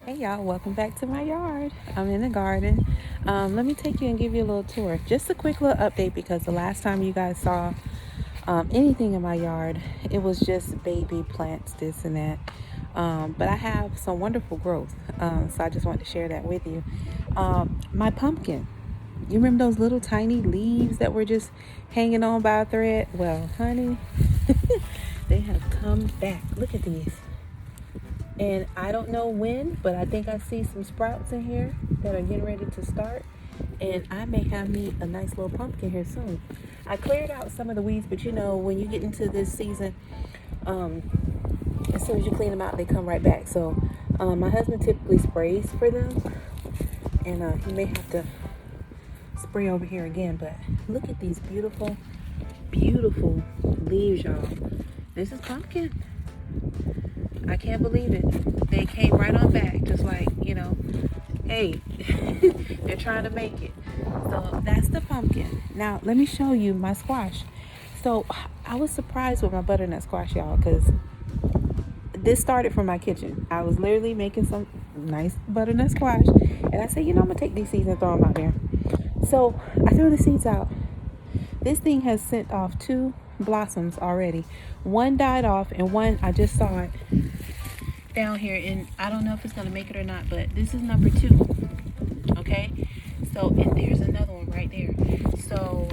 Hey y'all, welcome back to my yard. I'm in the garden. Let me take you and give you a little tour. Just a quick little update because the last time you guys saw anything in my yard, it was just baby plants, this and that. But I have some wonderful growth, so I just wanted to share that with you. My pumpkin, you remember those little tiny leaves that were just hanging on by a thread? Well, honey, they have come back. Look at these. And I don't know when, but I think I see some sprouts in here that are getting ready to start. And I may have me a nice little pumpkin here soon. I cleared out some of the weeds, but you know, when you get into this season, um, as soon as you clean them out, they come right back. So my husband typically sprays for them, and he may have to spray over here again. But look at these beautiful, beautiful leaves, y'all. This is pumpkin. I can't believe it. They came right on back, just like, hey, they're trying to make it. So that's the pumpkin. Now, let me show you my squash. So I was surprised with my butternut squash, y'all, because this started from my kitchen. I was literally making some nice butternut squash, and I said, I'm going to take these seeds and throw them out there. So I threw the seeds out. This thing has sent off 2 blossoms already. One died off, and one, I just saw it down here, and I don't know if it's going to make it or not, but this is number 2. Okay, so, and there's another one right there. So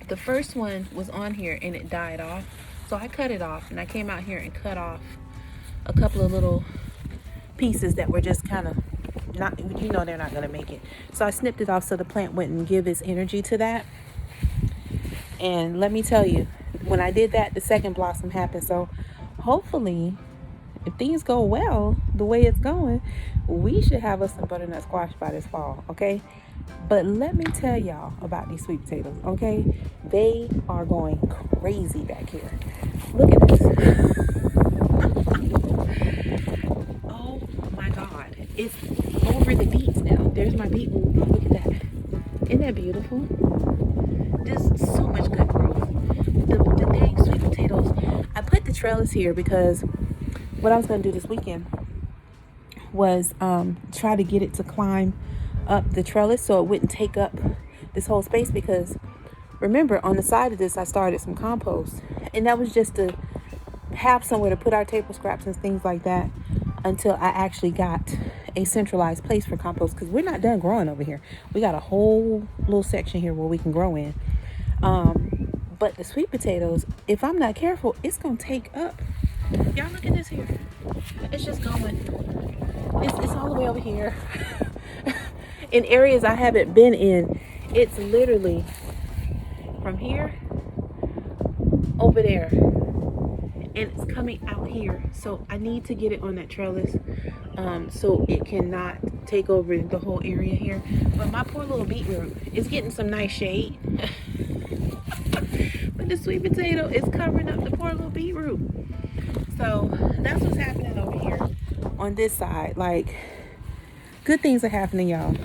the first one was on here and it died off, so I cut it off, and I came out here and cut off a couple of little pieces that were just kind of not, they're not going to make it. So I snipped it off so the plant wouldn't give its energy to that. And let me tell you, when I did that, the second blossom happened. So hopefully, if things go well the way it's going, we should have us some butternut squash by this fall, okay? But let me tell y'all about these sweet potatoes, okay? They are going crazy back here. Look at this. Oh my God. It's over the beets now. There's my beet root. Look at that. Isn't that beautiful? There's so much good growth. The dang sweet potatoes. I put the trellis here because what I was going to do this weekend was try to get it to climb up the trellis so it wouldn't take up this whole space, because remember, on the side of this I started some compost, and that was just to have somewhere to put our table scraps and things like that until I actually got a centralized place for compost, because we're not done growing over here. We got a whole little section here where we can grow in, but the sweet potatoes, if I'm not careful, it's gonna take up. Y'all look at this here. It's just going. It's all the way over here. In areas I haven't been in, it's literally from here over there, and it's coming out here. So I need to get it on that trellis, so it cannot take over the whole area here. But my poor little beetroot is getting some nice shade. But the sweet potato is covering up the poor little beetroot. So that's what's happening over here on this side. Like, good things are happening, y'all.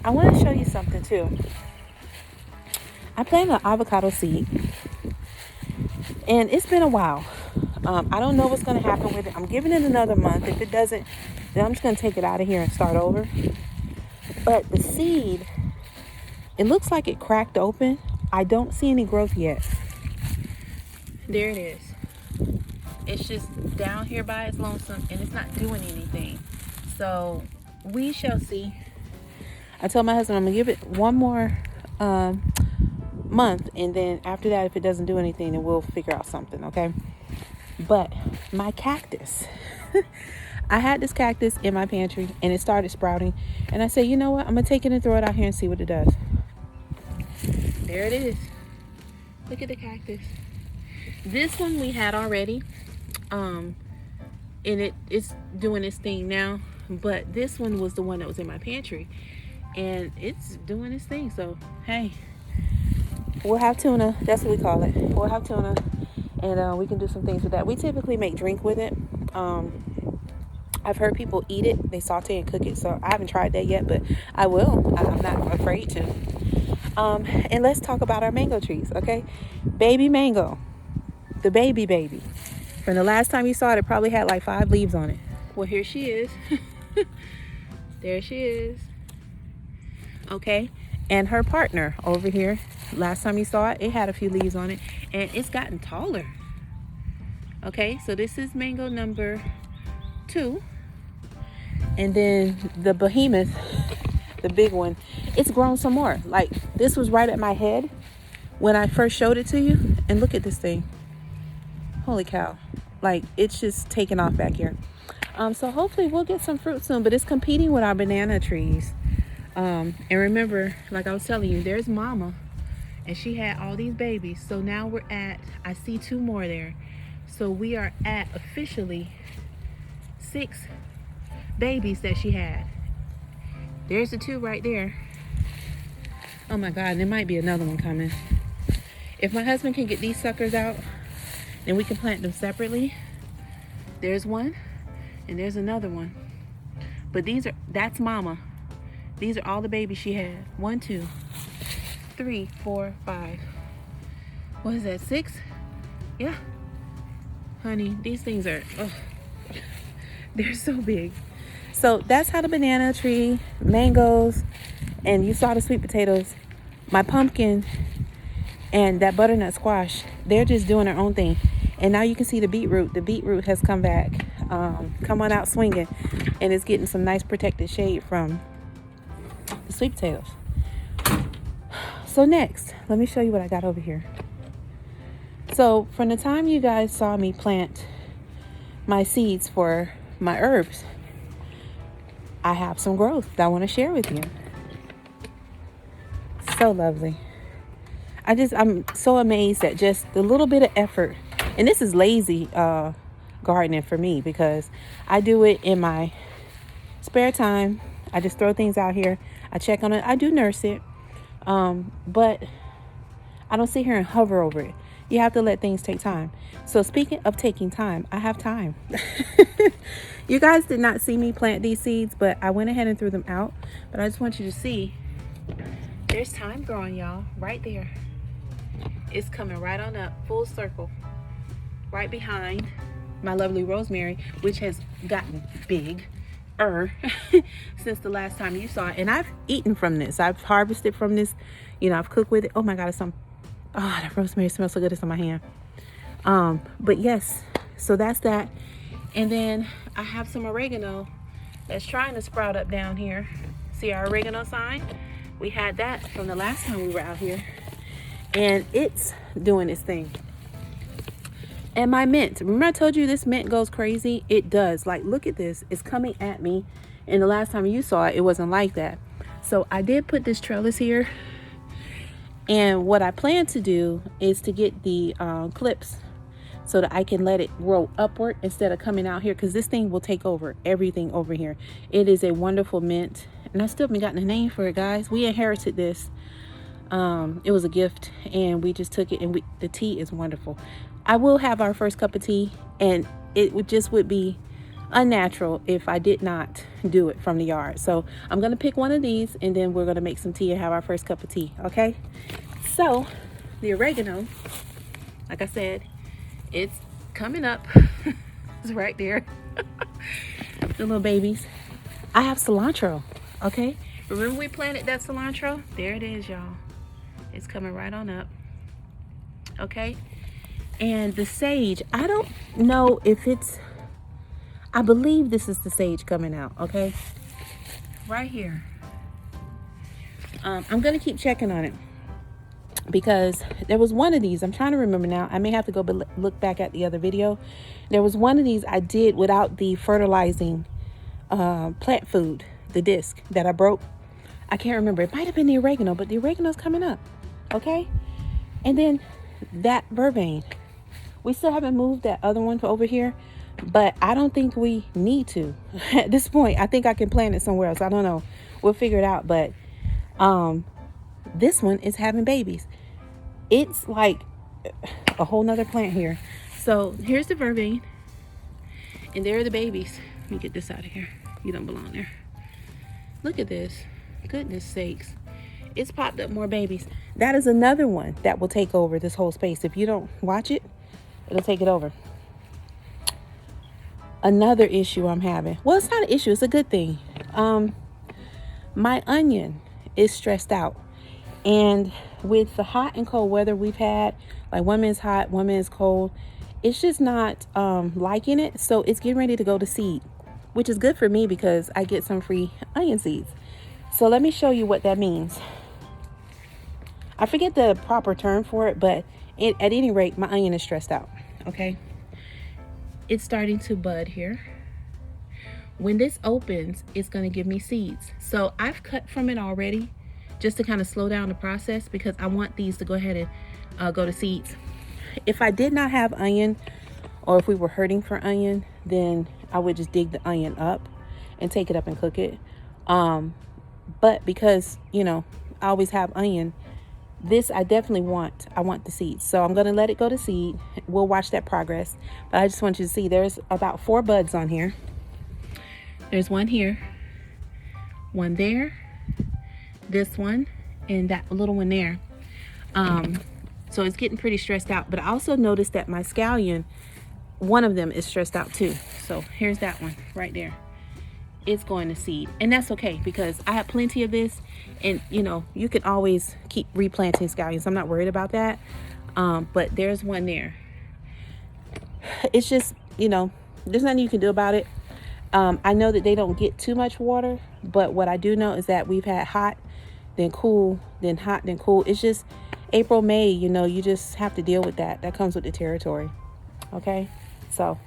I want to show you something too. I planted an avocado seed, and it's been a while. I don't know what's going to happen with it. I'm giving it another month. If it doesn't, then I'm just going to take it out of here and start over. But the seed, it looks like it cracked open. I don't see any growth yet. There it is. It's just down here by its lonesome, and it's not doing anything. So we shall see. I told my husband I'm gonna give it one more month, and then after that, if it doesn't do anything, then we'll figure out something, okay? But my cactus, I had this cactus in my pantry, and it started sprouting, and I said, you know what, I'm gonna take it and throw it out here and see what it does. There it is. Look at the cactus. This one we had already, and it's doing its thing now, but this one was the one that was in my pantry, and it's doing its thing. So hey, we'll have tuna. That's what we call it. We'll have tuna, and we can do some things with that. We typically make drink with it. I've heard people eat it. They saute and cook it. So I haven't tried that yet, but I will. I'm not afraid to. And let's talk about our mango trees, okay? Baby mango, the baby. From the last time you saw it, it probably had like 5 leaves on it. Well, here she is. There she is. Okay, and her partner over here, last time you saw it, it had a few leaves on it, and it's gotten taller. Okay, so this is mango number 2, and then the behemoth, the big one, it's grown some more. Like, this was right at my head when I first showed it to you, and look at this thing. Holy cow. Like, it's just taking off back here. So hopefully we'll get some fruit soon, but it's competing with our banana trees. And remember, like I was telling you, there's Mama, and she had all these babies. So now we're at, I see 2 more there. So we are at officially 6 babies that she had. There's the 2 right there. Oh my God, and there might be another one coming. If my husband can get these suckers out, then we can plant them separately. There's one, and there's another one. But that's Mama. These are all the babies she had. 1, 2, 3, 4, 5. What is that, 6? Yeah. Honey, these things are, oh, they're so big. So that's how the banana tree, mangoes, and you saw the sweet potatoes, my pumpkin, and that butternut squash, they're just doing their own thing. And now you can see the beetroot. The beetroot has come back, come on out swinging, and it's getting some nice protected shade from the sweet potatoes. So next, let me show you what I got over here. So from the time you guys saw me plant my seeds for my herbs, I have some growth that I want to share with you. So lovely. I'm so amazed at just the little bit of effort. And this is lazy gardening for me, because I do it in my spare time. I just throw things out here. I check on it. I do nurse it. But I don't sit here and hover over it. You have to let things take time. So speaking of taking time, I have time. You guys did not see me plant these seeds, but I went ahead and threw them out. But I just want you to see, there's time growing, y'all, right there. It's coming right on up, full circle, right behind my lovely rosemary, which has gotten big since the last time you saw it. And I've eaten from this. I've harvested from this. You know, I've cooked with it. Oh my God, oh, that rosemary smells so good. It's on my hand. But yes, so that's that. And then I have some oregano that's trying to sprout up down here. See our oregano sign? We had that from the last time we were out here, and it's doing its thing. And my mint, remember I told you this mint goes crazy? It does. Like, look at this. It's coming at me. And the last time you saw it, it wasn't like that. So I did put this trellis here. And what I plan to do is to get the clips so that I can let it grow upward instead of coming out here, because this thing will take over everything over here. It is a wonderful mint. And I still haven't gotten a name for it, guys. We inherited this. It was a gift, and we just took it, and the tea is wonderful. I will have our first cup of tea, and it would be unnatural if I did not do it from the yard. So I'm going to pick one of these, and then we're going to make some tea and have our first cup of tea. Okay. So the oregano, like I said, it's coming up. It's right there. The little babies. I have cilantro. Okay. Remember we planted that cilantro? There it is, y'all. It's coming right on up. Okay. And the sage, I don't know if I believe this is the sage coming out. Okay. Right here. I'm going to keep checking on it, because there was one of these. I'm trying to remember now. I may have to go look back at the other video. There was one of these I did without the fertilizing plant food, the disc that I broke. I can't remember. It might have been the oregano, but the oregano's coming up. Okay. And then that vervain. We still haven't moved that other one over here, but I don't think we need to at this point. I think I can plant it somewhere else. I don't know. We'll figure it out. But this one is having babies. It's like a whole nother plant here. So here's the vervain, and there are the babies. Let me get this out of here. You don't belong there. Look at this. Goodness sakes. It's popped up more babies. That is another one that will take over this whole space. If you don't watch it, it'll take it over. Another issue I'm having. Well, it's not an issue. It's a good thing. My onion is stressed out. And with the hot and cold weather we've had, like one minute's hot, one minute's cold, it's just not liking it. So it's getting ready to go to seed, which is good for me because I get some free onion seeds. So let me show you what that means. I forget the proper term for it, but at any rate, my onion is stressed out, okay? It's starting to bud here. When this opens, it's gonna give me seeds. So I've cut from it already just to kind of slow down the process because I want these to go ahead and go to seeds. If I did not have onion, or if we were hurting for onion, then I would just dig the onion up and take it up and cook it. But because, you know, I always have onion, this I definitely want. I want the seeds. So I'm going to let it go to seed. We'll watch that progress. But I just want you to see there's about 4 buds on here. There's one here, one there, this one, and that little one there. So it's getting pretty stressed out. But I also noticed that my scallion, one of them is stressed out too. So here's that one right there. It's going to seed, and that's okay because I have plenty of this, and you know, you can always keep replanting scallions. I'm not worried about that. But there's one there. It's just, you know, there's nothing you can do about it. I know that they don't get too much water, but what I do know is that we've had hot, then cool, then hot, then cool. It's just April, May, you know, you just have to deal with that. That comes with the territory. Okay, so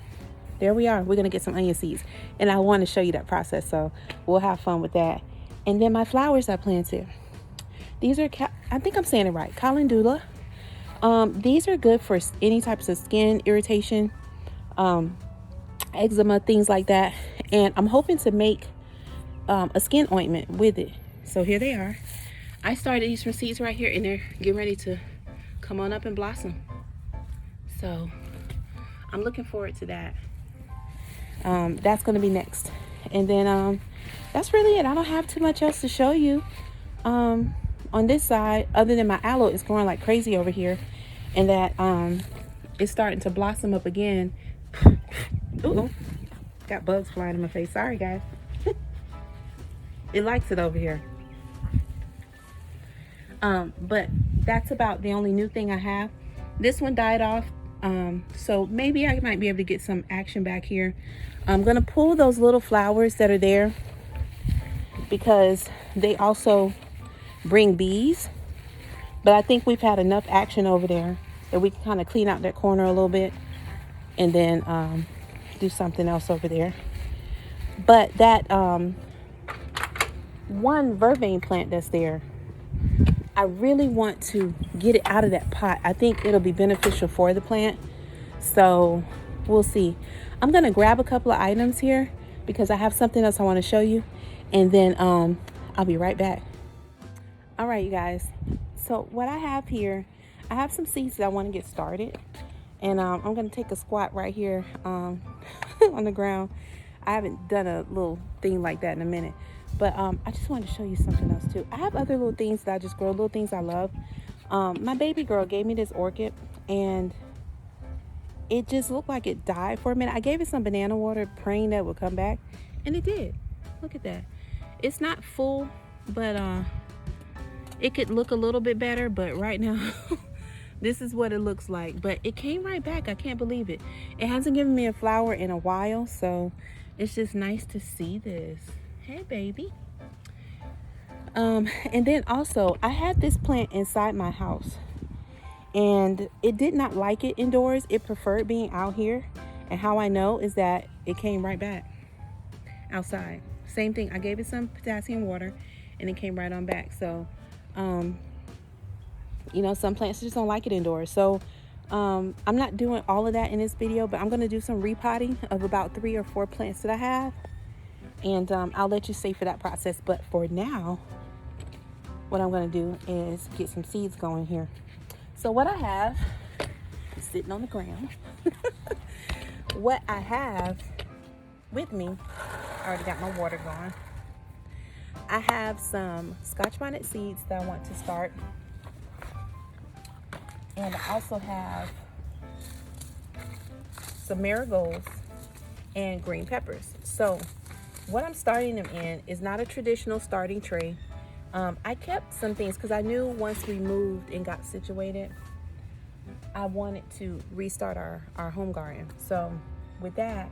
there we are. We're going to get some onion seeds. And I want to show you that process. So we'll have fun with that. And then my flowers I planted. These are, I think I'm saying it right, calendula. These are good for any types of skin irritation, eczema, things like that. And I'm hoping to make a skin ointment with it. So here they are. I started these from seeds right here, and they're getting ready to come on up and blossom. So I'm looking forward to that. That's going to be next. And then that's really it. I don't have too much else to show you on this side, other than my aloe is growing like crazy over here, and that it's starting to blossom up again. Ooh, got bugs flying in my face. Sorry guys. It likes it over here. But that's about the only new thing I have. This one died off. So maybe I might be able to get some action back here. I'm going to pull those little flowers that are there because they also bring bees. But I think we've had enough action over there that we can kind of clean out that corner a little bit and then do something else over there. But that one vervain plant that's there, I really want to get it out of that pot. I think it'll be beneficial for the plant. So we'll see. I'm going to grab a couple of items here because I have something else I want to show you. And then I'll be right back. All right, you guys. So what I have here, I have some seeds that I want to get started. And I'm going to take a squat right here on the ground. I haven't done a little thing like that in a minute. But I just wanted to show you something else too. I have other little things that I just grow, little things I love. My baby girl gave me this orchid, and it just looked like it died for a minute. I gave it some banana water, praying that it would come back, and it did. Look at that. It's not full, but it could look a little bit better. But right now, this is what it looks like. But it came right back. I can't believe it. It hasn't given me a flower in a while, so it's just nice to see this. Hey baby. And then also I had this plant inside my house, and it did not like it indoors. It preferred being out here. And how I know is that it came right back outside. Same thing. I gave it some potassium water and it came right on back. So you know, some plants just don't like it indoors. So I'm not doing all of that in this video, but I'm going to do some repotting of about 3 or 4 plants that I have. And I'll let you see for that process. But for now, what I'm going to do is get some seeds going here. So what I have is sitting on the ground. What I have with me, I already got my water going. I have some Scotch bonnet seeds that I want to start. And I also have some marigolds and green peppers. So what I'm starting them in is not a traditional starting tray. I kept some things because I knew once we moved and got situated, I wanted to restart our home garden. So with that,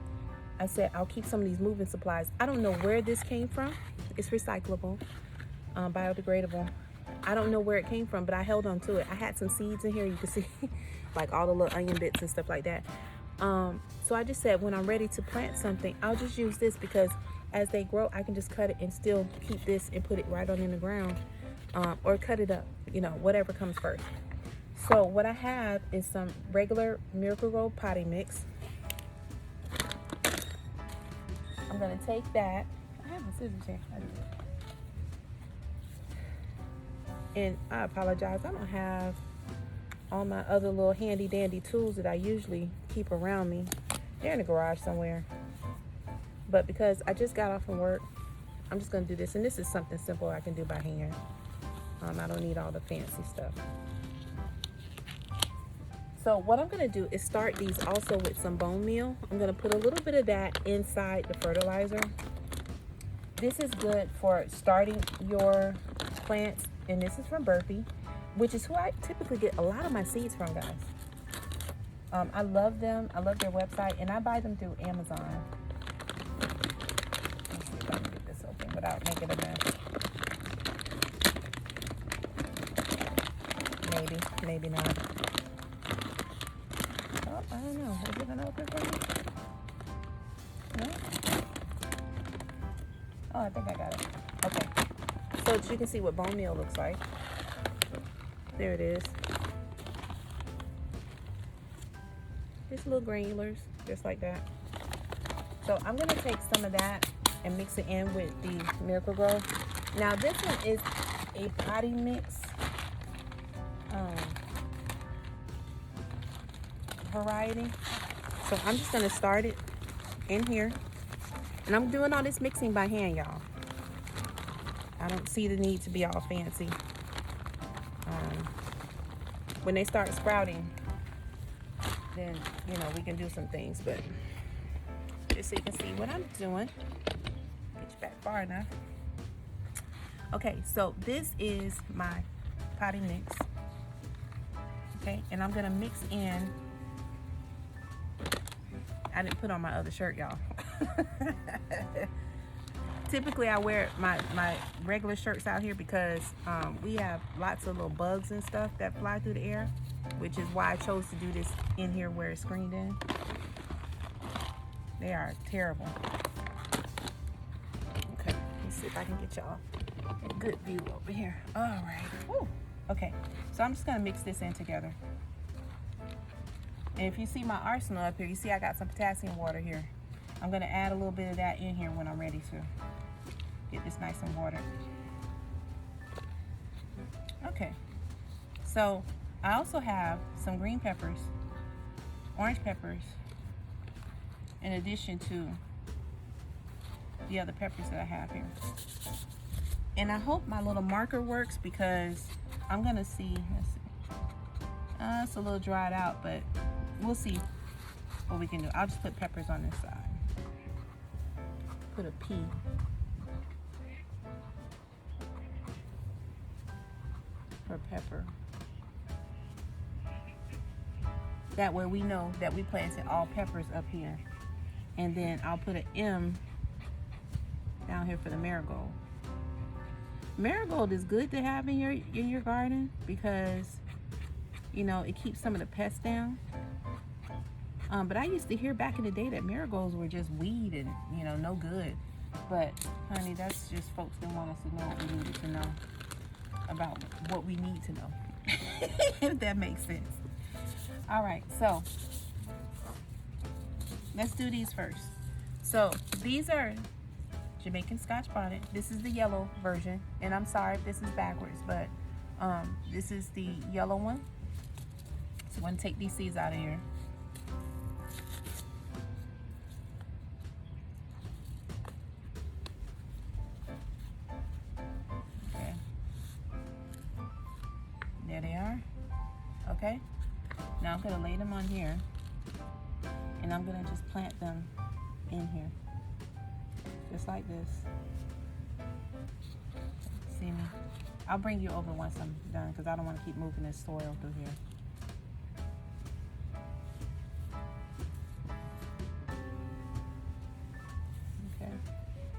I said I'll keep some of these moving supplies. I don't know where this came from. It's recyclable, biodegradable. I don't know where it came from, but I held on to it. I had some seeds in here, you can see, like all the little onion bits and stuff like that. So I just said when I'm ready to plant something, I'll just use this because as they grow, I can just cut it and still keep this and put it right on in the ground, or cut it up, you know, whatever comes first. So what I have is some regular Miracle-Gro potting mix. I'm gonna take that. I have a scissors here. And I apologize, I don't have all my other little handy dandy tools that I usually keep around me. They're in the garage somewhere. But because I just got off from work, I'm just gonna do this. And this is something simple I can do by hand. I don't need all the fancy stuff. So what I'm gonna do is start these also with some bone meal. I'm gonna put a little bit of that inside the fertilizer. This is good for starting your plants, and this is from Burpee, which is who I typically get a lot of my seeds from, guys. I love them. I love their website, and I buy them through Amazon. Let's see if I can get this open without making a mess. Maybe, maybe not. Oh, I don't know. Is it gonna open for me? No? Oh, I think I got it. Okay. So that you can see what bone meal looks like. There it is. Just little granulars, just like that. So I'm gonna take some of that and mix it in with the Miracle-Gro. Now this one is a potting mix variety. So I'm just gonna start it in here. And I'm doing all this mixing by hand, y'all. I don't see the need to be all fancy. When they start sprouting, then, you know, we can do some things, but just so you can see what I'm doing. Get you back far enough. Okay, so this is my potting mix. Okay, and I'm gonna mix in, I didn't put on my other shirt, y'all. Typically I wear my regular shirts out here because we have lots of little bugs and stuff that fly through the air, which is why I chose to do this in here where it's screened in. They are terrible. Okay, let's see if I can get y'all a good view over here. All right. Woo. Okay, so I'm just gonna mix this in together. And if you see my arsenal up here, you see I got some potassium water here. I'm gonna add a little bit of that in here when I'm ready to get this nice and watered. Okay, so I also have some green peppers, orange peppers, in addition to the other peppers that I have here. And I hope my little marker works because I'm gonna see, let's see. It's a little dried out, but we'll see what we can do. I'll just put peppers on this side. Put a P. For pepper. That way we know that we planted all peppers up here. And then I'll put an M down here for the marigold. Marigold is good to have in your garden because, you know, it keeps some of the pests down. But I used to hear back in the day that marigolds were just weed and, you know, no good. But, honey, that's just folks didn't want us to know what we needed to know about what we need to know. If that makes sense. All right, so let's do these first. So these are Jamaican Scotch bonnet. This is the yellow version. And I'm sorry if this is backwards, but this is the yellow one. So I'm going to take these seeds out of here. Okay. There they are. Okay. Now I'm going to lay them on here. And I'm going to just plant them in here. Just like this. See me? I'll bring you over once I'm done because I don't want to keep moving this soil through here. Okay.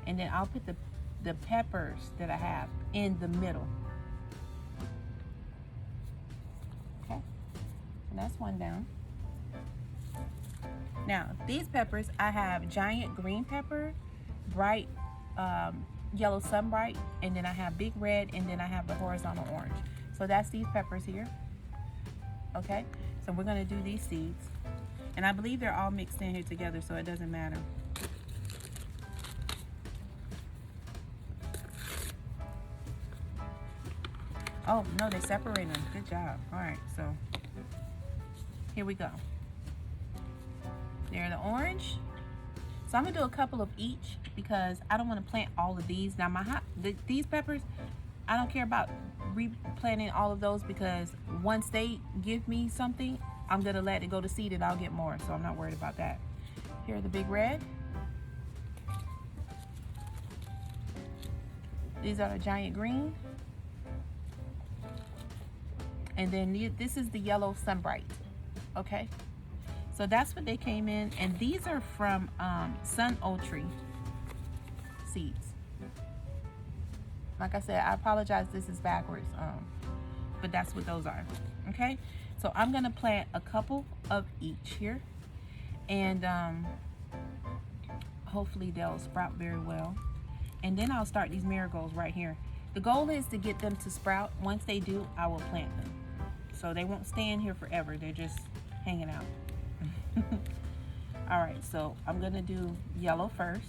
And then I'll put the peppers that I have in the middle. Okay. So that's one down. Now, these peppers, I have giant green pepper, bright yellow sunbright, and then I have big red, and then I have the horizontal orange. So that's these peppers here. Okay, so we're gonna do these seeds. And I believe they're all mixed in here together, so it doesn't matter. Oh, no, they separate them. Good job. All right, so here we go. They're the orange. So I'm gonna do a couple of each because I don't want to plant all of these. Now these peppers, I don't care about replanting all of those because once they give me something, I'm gonna let it go to seed and I'll get more. So I'm not worried about that. Here are the big red. These are the giant green. And then this is the yellow sunbright. Okay. So that's what they came in, and these are from Sun Ultra seeds. Like I said, I apologize, this is backwards, but that's what those are. Okay, so I'm gonna plant a couple of each here, and hopefully they'll sprout very well. And then I'll start these marigolds right here. The goal is to get them to sprout. Once they do, I will plant them, so they won't stay in here forever. They're just hanging out. All right, so I'm gonna do yellow first.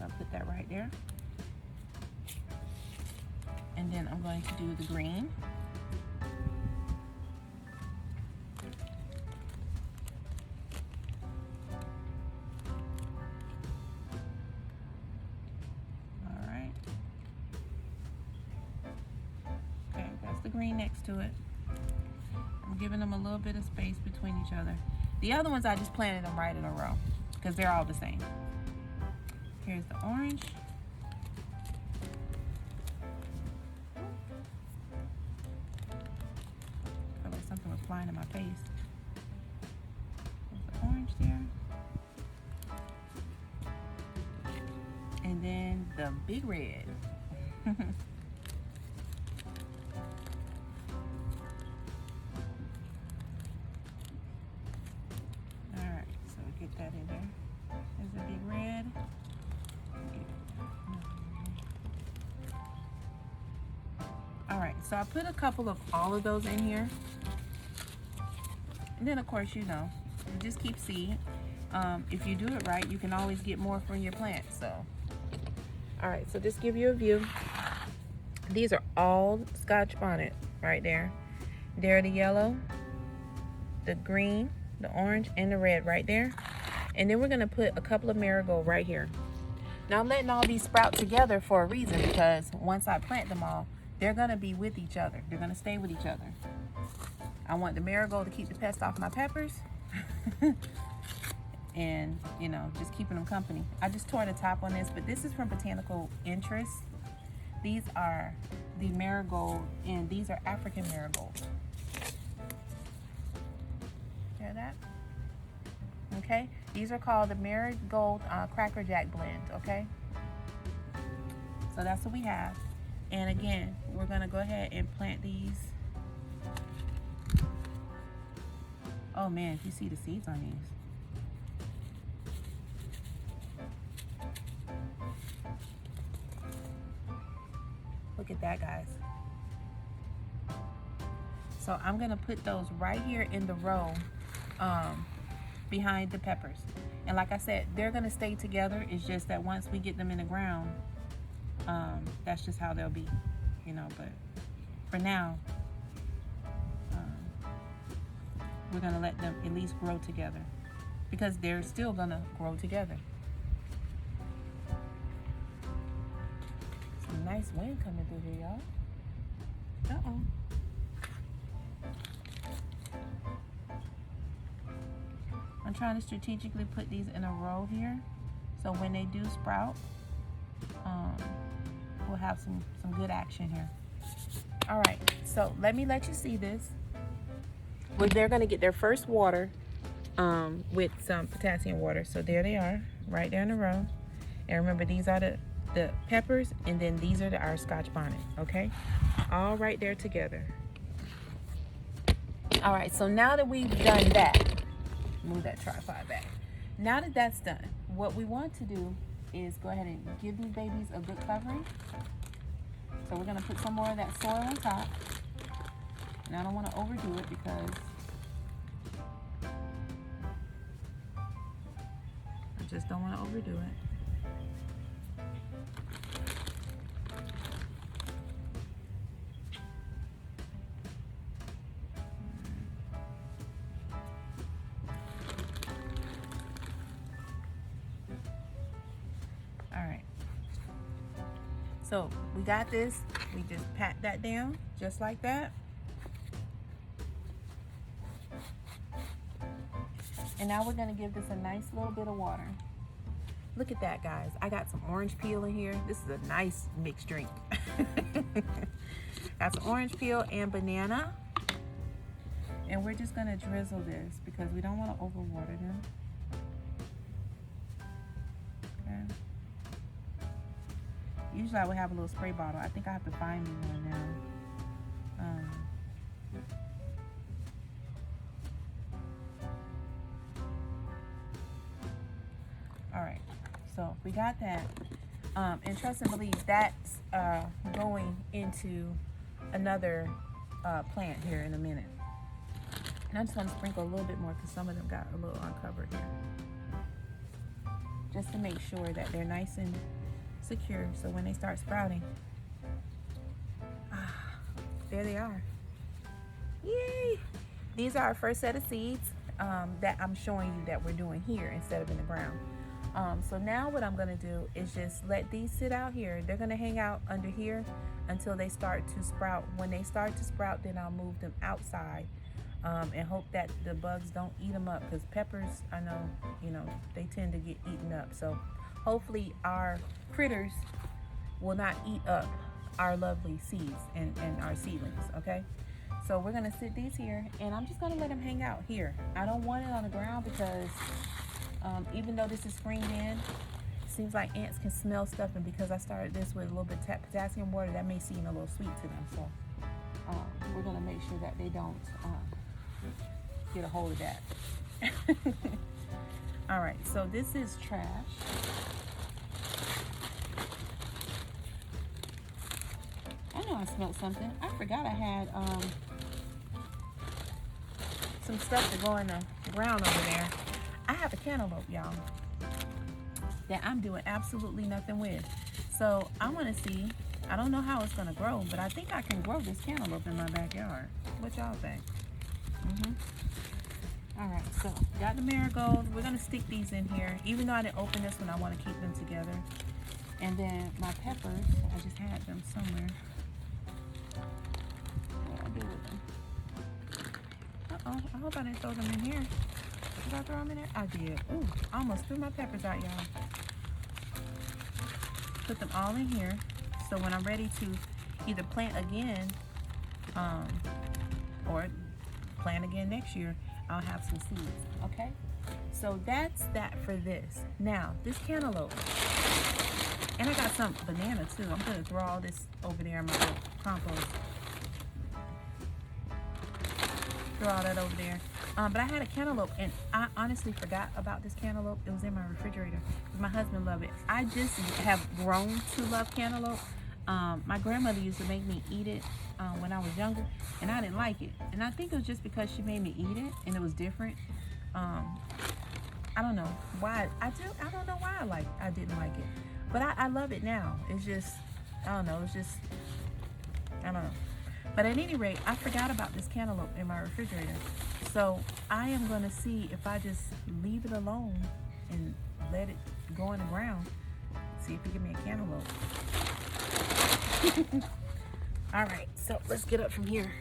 I'll put that right there, and then I'm going to do the green. All right. Okay, that's the green next to it. I'm giving them a little bit of space between each other. The other ones, I just planted them right in a row because they're all the same. Here's the orange. I feel like something was flying in my face. There's the orange there. And then the big red. Get that in there. There's a big red. All right, so I put a couple of all of those in here. And then of course, you know, you just keep seed. If you do it right, you can always get more from your plant. So, all right, so just give you a view. These are all Scotch bonnet right there. They're the yellow, the green, the orange, and the red right there. And then we're gonna put a couple of marigold right here. Now I'm letting all these sprout together for a reason, because once I plant them all, they're gonna be with each other. They're gonna stay with each other. I want the marigold to keep the pest off my peppers. And, you know, just keeping them company. I just tore the top on this, but this is from Botanical Interest. These are the marigold, and these are African marigolds. Hear that? Okay, these are called the Marigold Cracker Jack blend. Okay, so that's what we have. And again, we're gonna go ahead and plant these. Oh man, if you see the seeds on these. Look at that, guys. So I'm gonna put those right here in the row behind the peppers. And like I said, they're gonna stay together. It's just that once we get them in the ground, that's just how they'll be, you know. But for now, we're gonna let them at least grow together, because they're still gonna grow together. Some nice wind coming through here, y'all. I'm trying to strategically put these in a row here, so when they do sprout, we'll have some good action here. All right, so let you see this. Well, they're gonna get their first water with some potassium water. So there they are, right there in a row. And remember, these are the peppers, and then these are our Scotch bonnet, okay? All right there together. All right, so now that we've done that, move that tripod back. Now that that's done, what we want to do is go ahead and give these babies a good covering. So we're gonna put some more of that soil on top. And I don't wanna overdo it because I just don't wanna overdo it. So we got this, we just pat that down just like that. And now we're gonna give this a nice little bit of water. Look at that, guys. I got some orange peel in here. This is a nice mixed drink. Got some orange peel and banana. And we're just gonna drizzle this because we don't wanna overwater them. Okay. Usually I would have a little spray bottle. I think I have to find me one now. All right, so we got that. And trust and believe that's going into another plant here in a minute. And I'm just gonna sprinkle a little bit more because some of them got a little uncovered here. Just to make sure that they're nice and secure, so when they start sprouting, there they are. Yay! These are our first set of seeds that I'm showing you that we're doing here instead of in the ground. So now what I'm gonna do is just let these sit out here. They're gonna hang out under here until they start to sprout. When they start to sprout, then I'll move them outside and hope that the bugs don't eat them up, because peppers, I know, they tend to get eaten up. So hopefully our critters will not eat up our lovely seeds and our seedlings, okay? So we're gonna sit these here, and I'm just gonna let them hang out here. I don't want it on the ground because even though this is screened in, it seems like ants can smell stuff, and because I started this with a little bit of potassium water, that may seem a little sweet to them. So we're gonna make sure that they don't get a hold of that. All right, so this is trash. I know I smelled something. I forgot I had some stuff to go in the ground over there. I have a cantaloupe, y'all, that I'm doing absolutely nothing with. So I want to see, I don't know how it's going to grow, but I think I can grow this cantaloupe in my backyard. What y'all think? All right, so got the marigolds. We're going to stick these in here. Even though I didn't open this one, I want to keep them together. And then my peppers, I just had them somewhere. What did I do with them? Uh-oh, I hope I didn't throw them in here. Did I throw them in there? I did. Ooh, I almost threw my peppers out, y'all. Put them all in here. So when I'm ready to either plant again, or plant again next year, I'll have some seeds, okay? So that's that for this. Now, this cantaloupe, and I got some banana too. I'm gonna throw all this over there in my little compost. Throw all that over there. But I had a cantaloupe, and I honestly forgot about this cantaloupe. It was in my refrigerator. My husband loved it. I just have grown to love cantaloupe. My grandmother used to make me eat it when I was younger, and I didn't like it. And I think it was just because she made me eat it, and it was different. I don't know why. I don't know why I didn't like it, but I love it now. It's just, I don't know. It's just, I don't know. But at any rate, I forgot about this cantaloupe in my refrigerator. So I am going to see if I just leave it alone and let it go in the ground. See if it give me a cantaloupe. All right, so let's get up from here.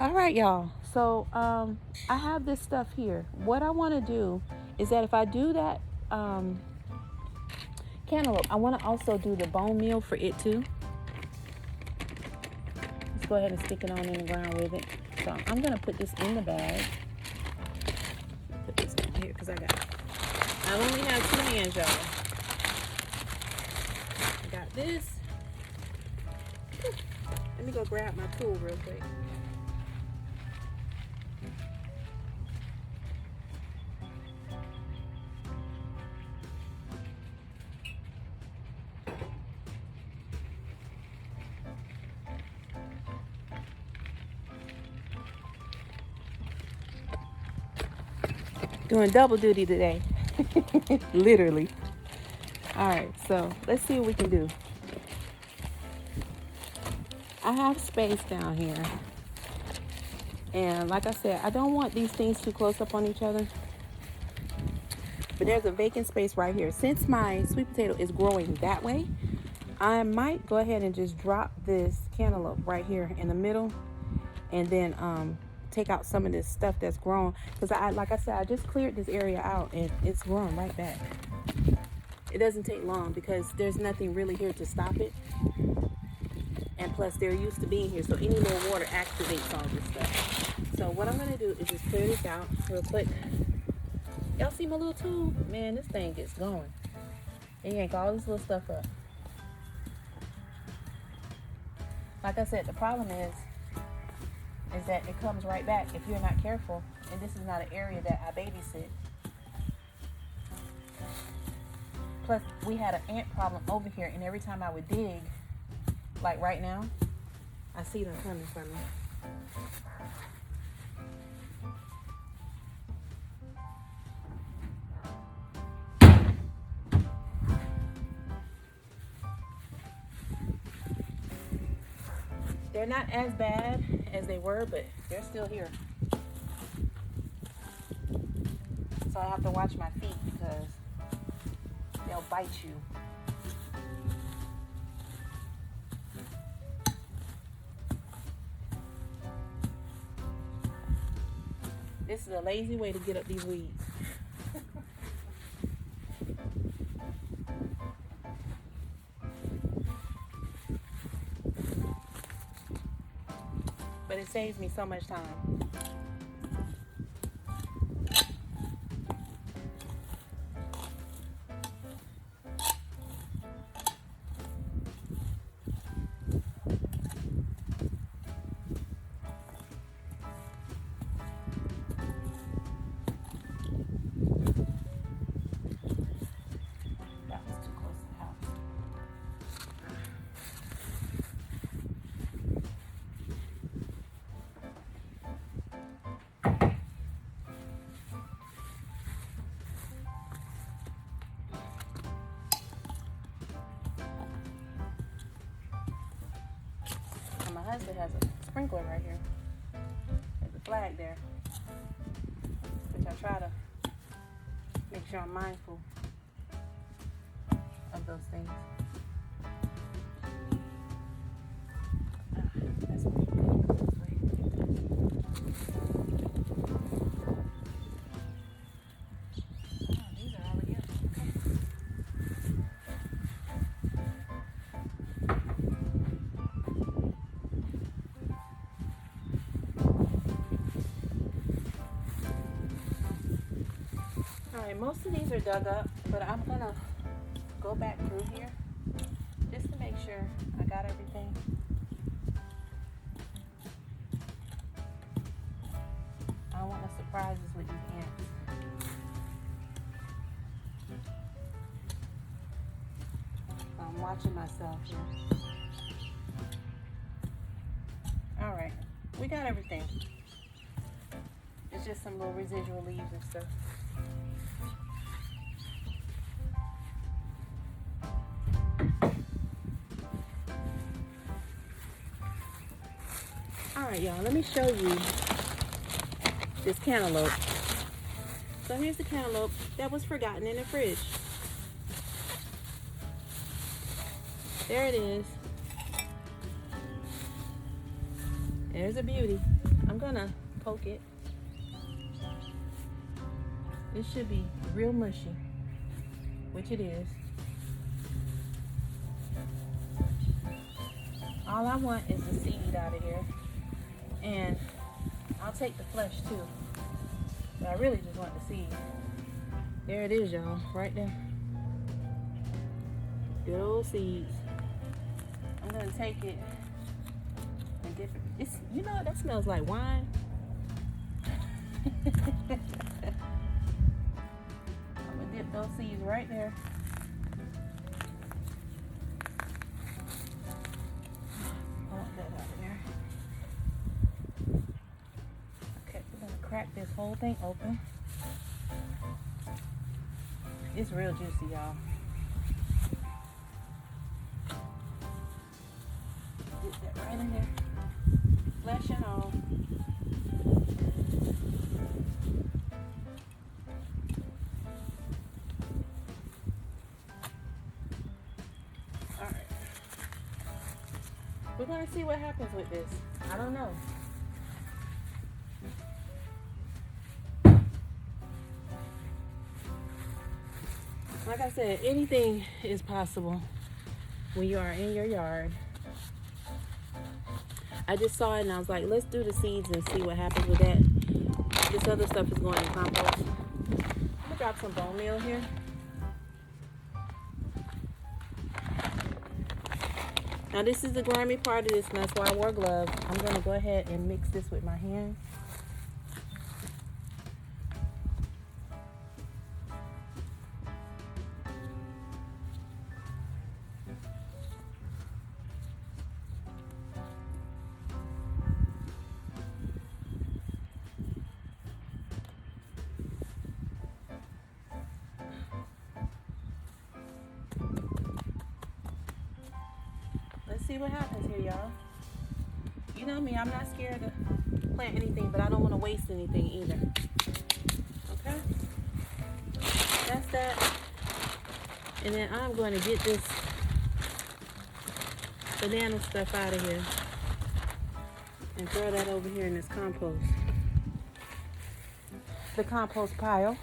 All right, y'all. So I have this stuff here. What I want to do is that if I do that cantaloupe, I want to also do the bone meal for it too. Let's go ahead and stick it on in the ground with it. So I'm going to put this in the bag. Put this down here because I only have 2 hands, y'all. I got this. Let me go grab my tool real quick. Doing double duty today. Literally. All right, so let's see what we can do. I have space down here. And like I said, I don't want these things too close up on each other. But there's a vacant space right here. Since my sweet potato is growing that way, I might go ahead and just drop this cantaloupe right here in the middle. And then take out some of this stuff that's grown, because like I said, I just cleared this area out and it's growing right back. It doesn't take long because there's nothing really here to stop it, and plus they're used to being here, so any more water activates all this stuff. So what I'm going to do is just clear this out real quick. Y'all see my little tool? Man, this thing gets going. It yank all this little stuff up. Like I said, the problem is that it comes right back if you're not careful, and this is not an area that I babysit. Plus, we had an ant problem over here, and every time I would dig, like right now, I see them coming from me. They're not as bad as they were, but they're still here. So I have to watch my feet because they'll bite you. This is a lazy way to get up these weeds. But it saves me so much time. My husband has a sprinkler right here. There's a flag there, which I try to make sure I'm mindful of those things. That's pretty good. These are all together. Alright, most of these are dug up, but I'm gonna go back through here just to make sure I got everything. I don't want no surprises with these ants. I'm watching myself here. Alright, we got everything. It's just some little residual leaves and stuff. Alright, y'all, let me show you this cantaloupe. So here's the cantaloupe that was forgotten in the fridge. There it is. There's a beauty. I'm gonna poke it. It should be real mushy, which it is. All I want is the seed out of here, and I'll take the flesh too, but I really just want the seed. There it is, y'all, right there. Good old seeds. I'm gonna take it and dip it. It's, you know what, that smells like wine. I'm gonna dip those seeds right there. Crack this whole thing open. It's real juicy, y'all. Get that right in there. Flesh and all. Alright. We're gonna see what happens with this. I don't know. Like I said, anything is possible when you are in your yard. I just saw it and I was like, let's do the seeds and see what happens with that. This other stuff is going in compost. I'm gonna drop some bone meal here. Now this is the grimy part of this, and that's why I wore gloves. I'm gonna go ahead and mix this with my hands. See what happens here, y'all. You know me, I'm not scared to plant anything, but I don't want to waste anything either. Okay? That's that. And then I'm going to get this banana stuff out of here and throw that over here in this compost. The compost pile.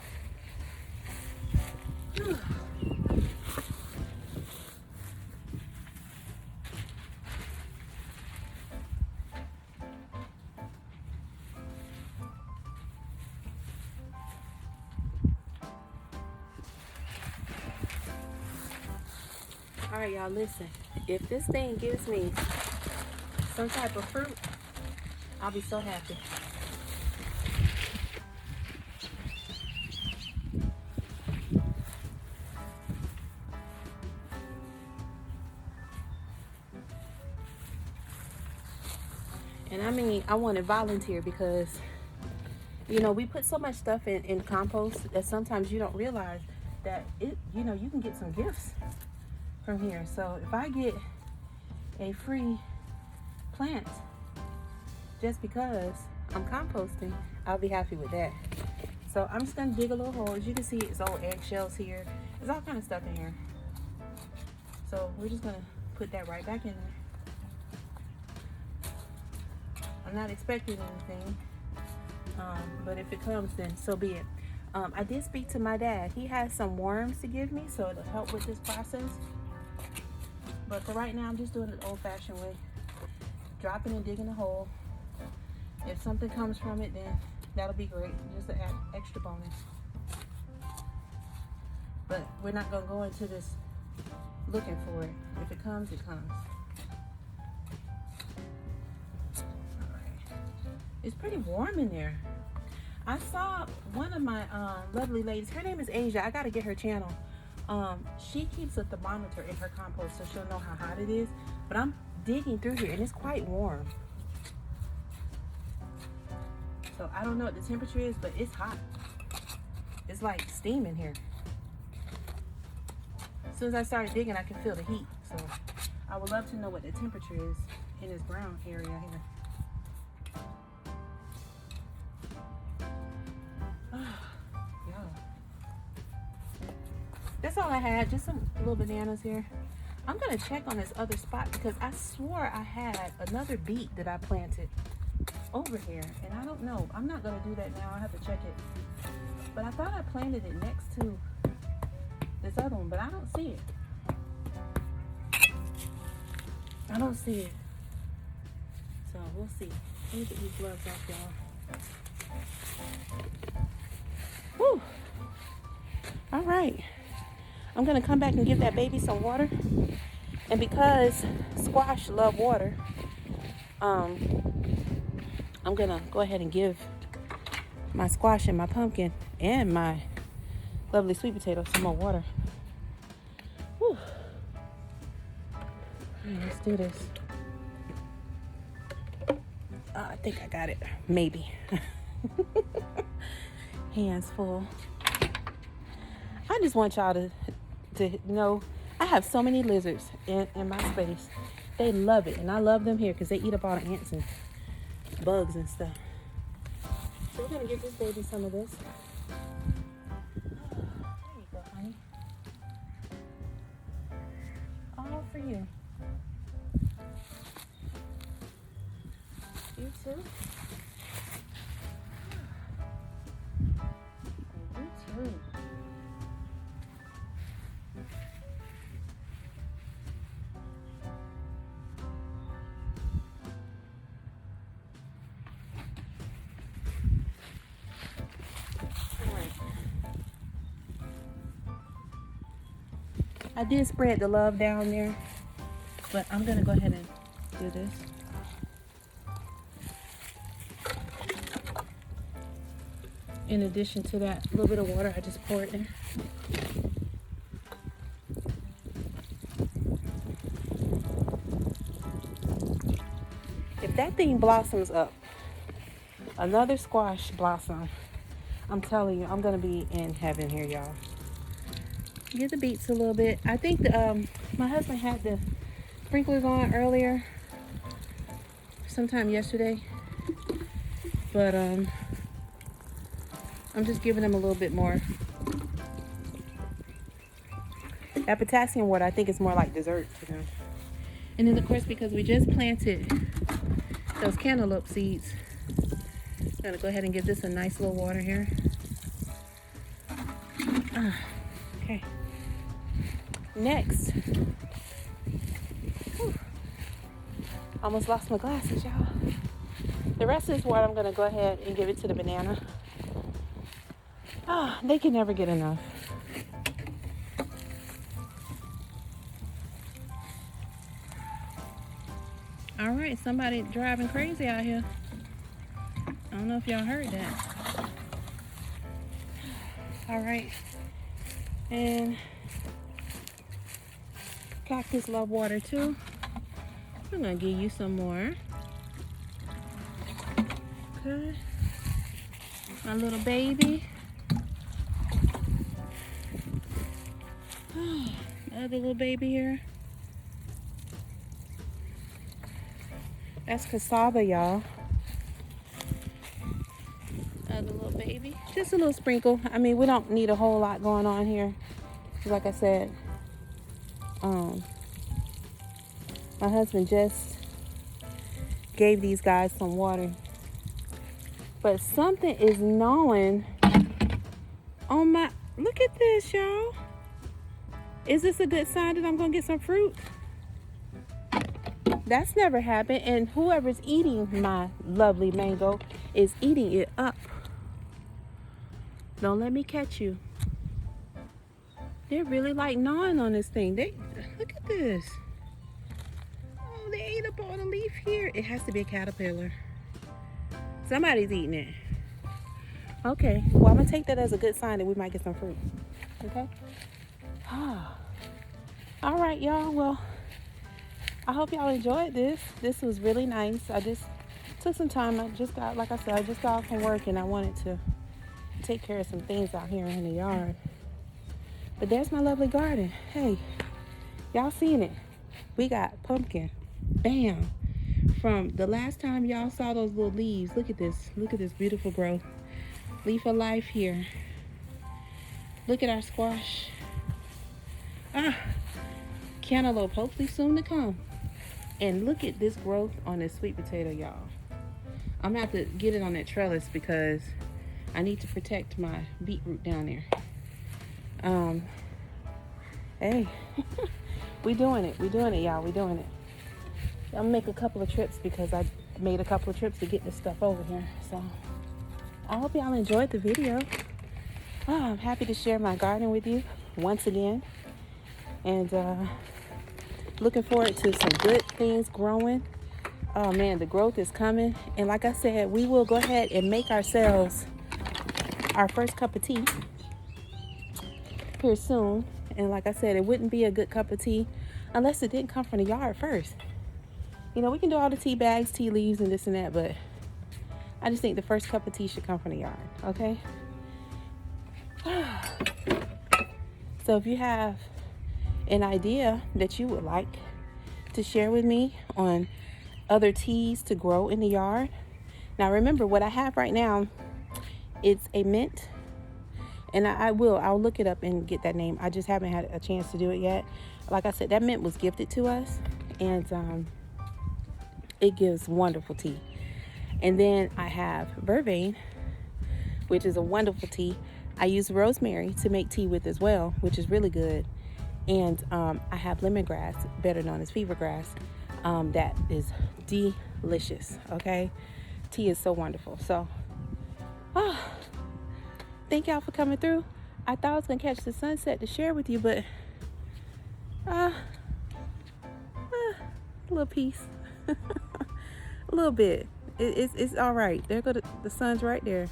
All right, y'all, listen. If this thing gives me some type of fruit, I'll be so happy. And I mean, I want to volunteer because, you know, we put so much stuff in compost that sometimes you don't realize that it, you know, you can get some gifts from here. So if I get a free plant just because I'm composting, I'll be happy with that. So I'm just gonna dig a little hole. As you can see, it's old eggshells here. There's all kind of stuff in here. So we're just gonna put that right back in there. I'm not expecting anything, but if it comes, then so be it. I did speak to my dad. He has some worms to give me, so it'll help with this process. But for right now, I'm just doing it the old-fashioned way. Dropping and digging a hole. If something comes from it, then that'll be great. Just an extra bonus. But we're not gonna go into this looking for it. If it comes, it comes. It's pretty warm in there. I saw one of my lovely ladies, her name is Asia. I gotta get her channel. She keeps a thermometer in her compost so she'll know how hot it is. But I'm digging through here and it's quite warm. So I don't know what the temperature is, but it's hot. It's like steaming here. As soon as I started digging, I can feel the heat. So I would love to know what the temperature is in this brown area here. That's all I had, just some little bananas here. I'm gonna check on this other spot because I swore I had another beet that I planted over here, and I don't know. I'm not gonna do that now. I have to check it. But I thought I planted it next to this other one, but I don't see it. I don't see it. So we'll see. Let me get these gloves off, y'all. Whew. All right. I'm gonna come back and give that baby some water. And because squash love water, I'm gonna go ahead and give my squash and my pumpkin and my lovely sweet potato some more water. Whew. All right, let's do this. I think I got it. Maybe. Hands full. I just want y'all to know I have so many lizards in my space. They love it, and I love them here because they eat up all the ants and bugs and stuff. So we're gonna give this baby some of this. There you go, honey. All for you. You too. You too. I did spread the love down there, but I'm gonna go ahead and do this. In addition to that little bit of water I just poured in. If that thing blossoms up, another squash blossom, I'm telling you, I'm gonna be in heaven here, y'all. Get the beets a little bit. I think my husband had the sprinklers on earlier, sometime yesterday, but I'm just giving them a little bit more. That potassium water, I think it's more like dessert to them. And then of course, because we just planted those cantaloupe seeds, I'm gonna go ahead and give this a nice little water here. Okay. Next. Whew. Almost lost my glasses, y'all. The rest of this water, I'm gonna go ahead and give it to the banana. They can never get enough. All right, somebody driving crazy out here. I don't know if y'all heard that. All right, and cactus love water too. I'm gonna give you some more. Okay, my little baby. Other little baby here. That's cassava, y'all. Other little baby. Just a little sprinkle. I mean, we don't need a whole lot going on here. Like I said, my husband just gave these guys some water. But something is gnawing on my... Look at this, y'all. Is this a good sign that I'm going to get some fruit? That's never happened. And whoever's eating my lovely mango is eating it up. Don't let me catch you. They're really like gnawing on this thing. Look at this. Oh, they ate up all the leaf here. It has to be a caterpillar. Somebody's eating it. Okay, well, I'm going to take that as a good sign that we might get some fruit. Okay? All right, y'all. Well, I hope y'all enjoyed this. This was really nice. I just took some time. I just got, like I said, I just got off from work and I wanted to take care of some things out here in the yard. But there's my lovely garden. Hey, y'all seen it? We got pumpkin. Bam. From the last time y'all saw those little leaves. Look at this. Look at this beautiful growth. Leaf of life here. Look at our squash. Cantaloupe, hopefully soon to come. And look at this growth on this sweet potato, y'all. I'm gonna have to get it on that trellis because I need to protect my beetroot down there. Hey, we doing it, y'all. We doing it. I'm gonna make a couple of trips because I made a couple of trips to get this stuff over here. So I hope y'all enjoyed the video. I'm happy to share my garden with you once again, and looking forward to some good things growing. Oh man, the growth is coming, and like I said, we will go ahead and make ourselves our first cup of tea here soon. And like I said, it wouldn't be a good cup of tea unless it didn't come from the yard first. You know, we can do all the tea bags, tea leaves, and this and that, but I just think the first cup of tea should come from the yard, okay? So if you have an idea that you would like to share with me on other teas to grow in the yard. Now remember, what I have right now, it's a mint, and I'll look it up and get that name. I just haven't had a chance to do it yet. Like I said, that mint was gifted to us, and it gives wonderful tea. And then I have vervain, which is a wonderful tea. I use rosemary to make tea with as well, which is really good. And I have lemongrass, better known as fever grass, that is delicious, okay? Tea is so wonderful. So, thank y'all for coming through. I thought I was gonna catch the sunset to share with you, but a little piece, a little bit. It's all right. There go the sun's right there.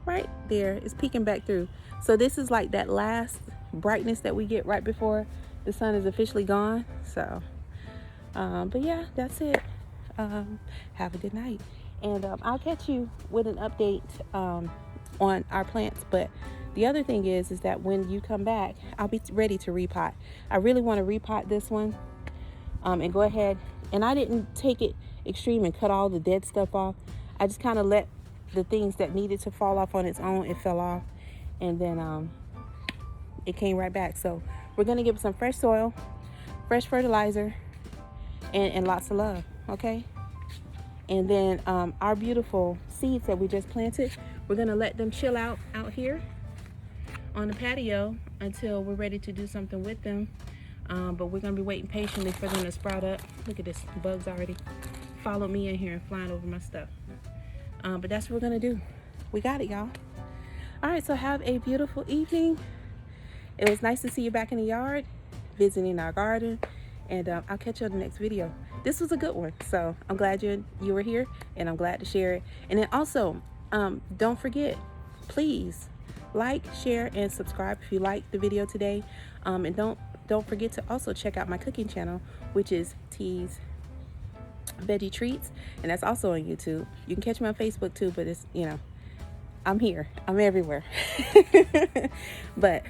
Right there, it's peeking back through. So this is like that last brightness that we get right before the sun is officially gone. So, but yeah, that's it. Have a good night, and I'll catch you with an update on our plants. But the other thing is that when you come back, I'll be ready to repot. I really want to repot this one, and go ahead. And I didn't take it extreme and cut all the dead stuff off. I just kind of let the things that needed to fall off on its own, it fell off, and then it came right back. So we're gonna give it some fresh soil, fresh fertilizer, and lots of love, okay? And then our beautiful seeds that we just planted, we're gonna let them chill out here on the patio until we're ready to do something with them. But we're gonna be waiting patiently for them to sprout up. Look at this, bugs already followed me in here and flying over my stuff. But that's what we're gonna do. We got it, y'all. All right, so have a beautiful evening. It was nice to see you back in the yard, visiting our garden, and I'll catch you on the next video. This was a good one, so I'm glad you were here, and I'm glad to share it. And then also, don't forget, please like, share, and subscribe if you liked the video today. And don't forget to also check out my cooking channel, which is T's Veggie Treats, and that's also on YouTube. You can catch me on Facebook too, but it's, you know, I'm here, I'm everywhere. But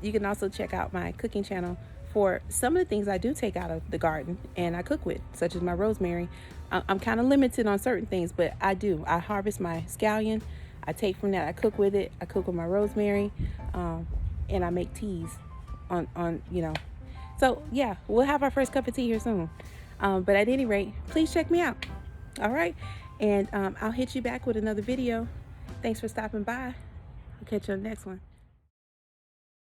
you can also check out my cooking channel for some of the things I do take out of the garden and I cook with, such as my rosemary. I'm kind of limited on certain things, but I harvest my scallion, I take from that, I cook with it, I cook with my rosemary, and I make teas on you know. So yeah, we'll have our first cup of tea here soon. But at any rate, please check me out. All right, and I'll hit you back with another video. Thanks for stopping by. I'll catch you on the next one.